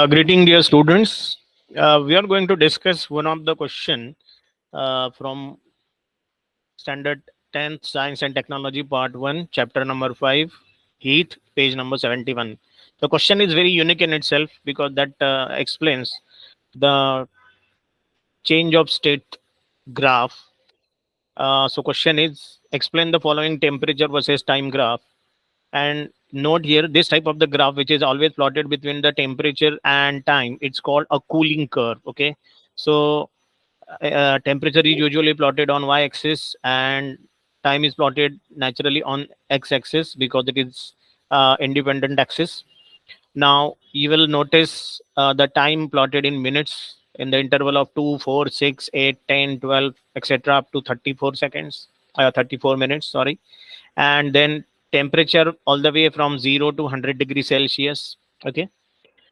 Greeting dear students. We are going to discuss one of the question from standard 10th science and technology part 1 chapter number 5 heat page number 71. The question is very unique in itself because that explains the change of state graph. So question is explain the following temperature versus time graph. And note here this type of the graph which is always plotted between the temperature and time, it's called a cooling curve. Okay, so temperature is usually plotted on y-axis and time is plotted naturally on x-axis because it is independent axis. Now you will notice the time plotted in minutes in the interval of 2, 4, 6, 8, 10, 12, etc. up to 34 seconds, 34 minutes, sorry. And then temperature all the way from 0 to 100 degrees Celsius. Okay.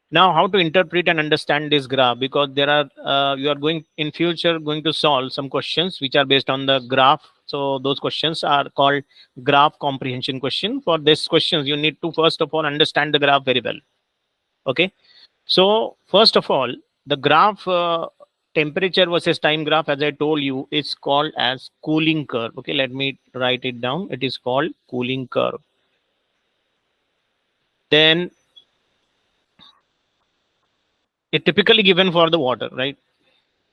Now how to interpret and understand this graph, because there are you are going in future going to solve some questions which are based on the graph. So those questions are called graph comprehension question. For this questions you need to first of all understand the graph very well. Okay, so first of all the graph temperature versus time graph, as I told you, is called as cooling curve. Okay, let me write it down. It is called cooling curve. Then it typically given for the water, right?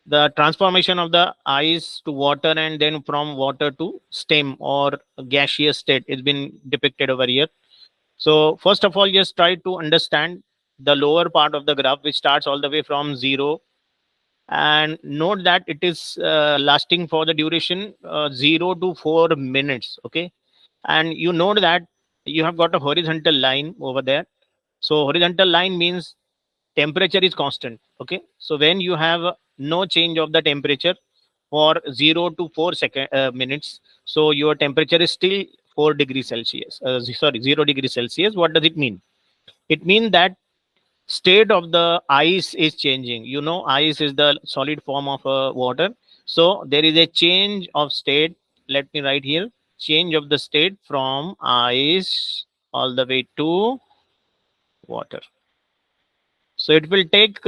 The transformation of the ice to water and then from water to steam or gaseous state is been depicted over here. So first of all just try to understand the lower part of the graph which starts all the way from 0, and note that it is lasting for the duration 0 to 4 minutes. Okay, and you note that you have got a horizontal line over there. So horizontal line means temperature is constant. Okay, so when you have no change of the temperature for 0 to 4 minutes, so your temperature is still 4 degrees Celsius, sorry, 0 degrees Celsius. What does it mean? It means that state of the ice is changing. You know, ice is the solid form of water. So there is a change of state. Let me write here, change of the state from ice all the way to water. So it will take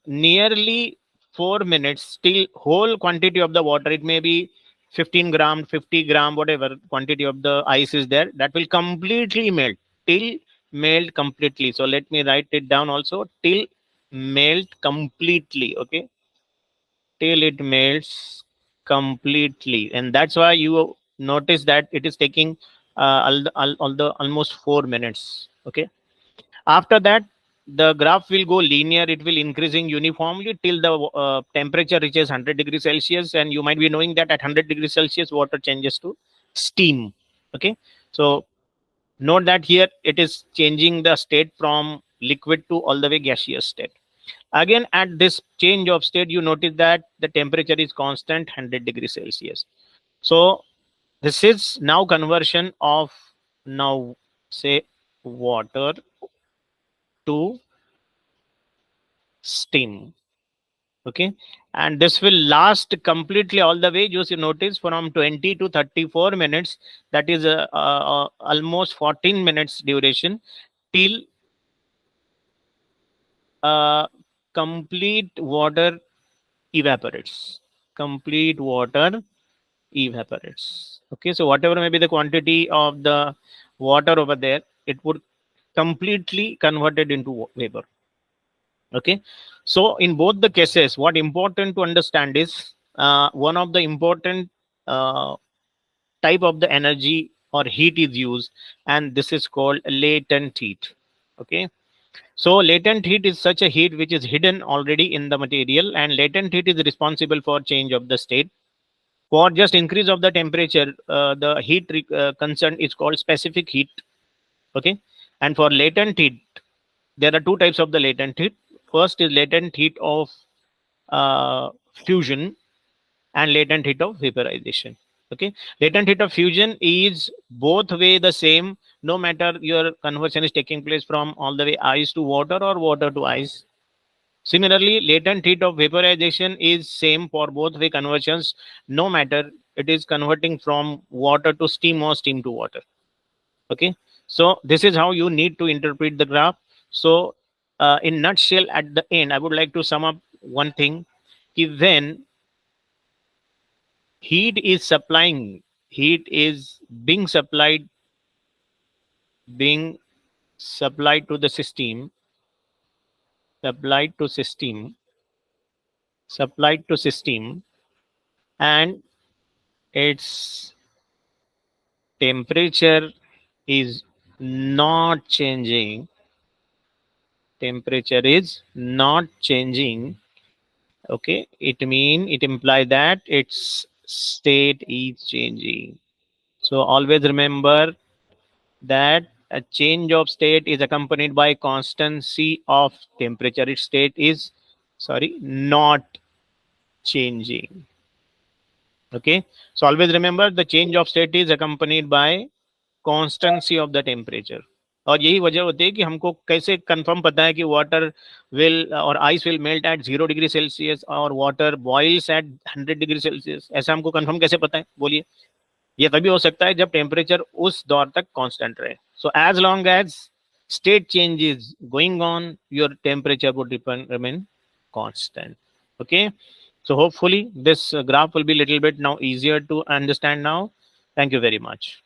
nearly 4 minutes till whole quantity of the water. It may be 15 gram, 50 gram, whatever quantity of the ice is there, that will completely melt till melt completely. So let me write it down also, till melt completely. Okay, till it melts completely, and that's why you notice that it is taking almost 4 minutes. Okay, after that the graph will go linear. It will increasing uniformly till the temperature reaches 100 degrees Celsius, and you might be knowing that at 100 degrees Celsius water changes to steam. Okay, so note that here it is changing the state from liquid to all the way gaseous state. Again at this change of state you notice that the temperature is constant 100 degrees Celsius. So this is now conversion of, now say, water to steam. Okay, and this will last completely all the way, just you notice, from 20 to 34 minutes. That is almost 14 minutes duration till uh, complete water evaporates. Complete water evaporates. Okay, so whatever may be the quantity of the water over there, it would completely converted into vapor. Okay, so in both the cases what important to understand is one of the important uh, type of the energy or heat is used, and this is called latent heat. Okay, so latent heat is such a heat which is hidden already in the material, and latent heat is responsible for change of the state. For just increase of the temperature, the heat concerned is called specific heat. Okay, and for latent heat there are two types of the latent heat. First is latent heat of fusion and latent heat of vaporization. Okay, latent heat of fusion is both way the same, no matter your conversion is taking place from all the way ice to water or water to ice. Similarly, latent heat of vaporization is same for both way conversions, no matter it is converting from water to steam or steam to water. Okay, so this is how you need to interpret the graph. So in nutshell, at the end, I would like to sum up one thing. When heat is supplying, heat is being supplied to the system, supplied to system, supplied to system, and its temperature is not changing. Temperature is not changing. Okay, it implies that its state is changing. So always remember that a change of state is accompanied by constancy of temperature. Its state is, sorry, not changing. Okay, so always remember the change of state is accompanied by constancy of the temperature. और यही वजह होती है कि हमको कैसे confirm पता है कि वाटर विल और ice will melt at 0 degree Celsius और water boils at 100 degree Celsius. ऐसा हमको कंफर्म कैसे पता है, बोलिए. ये तभी हो सकता है जब टेम्परेचर उस दौर तक कांस्टेंट रहे. So as long as state change is going on, your temperature would remain constant. Okay, so hopefully this graph will be a little bit now easier to understand now. Thank you very much.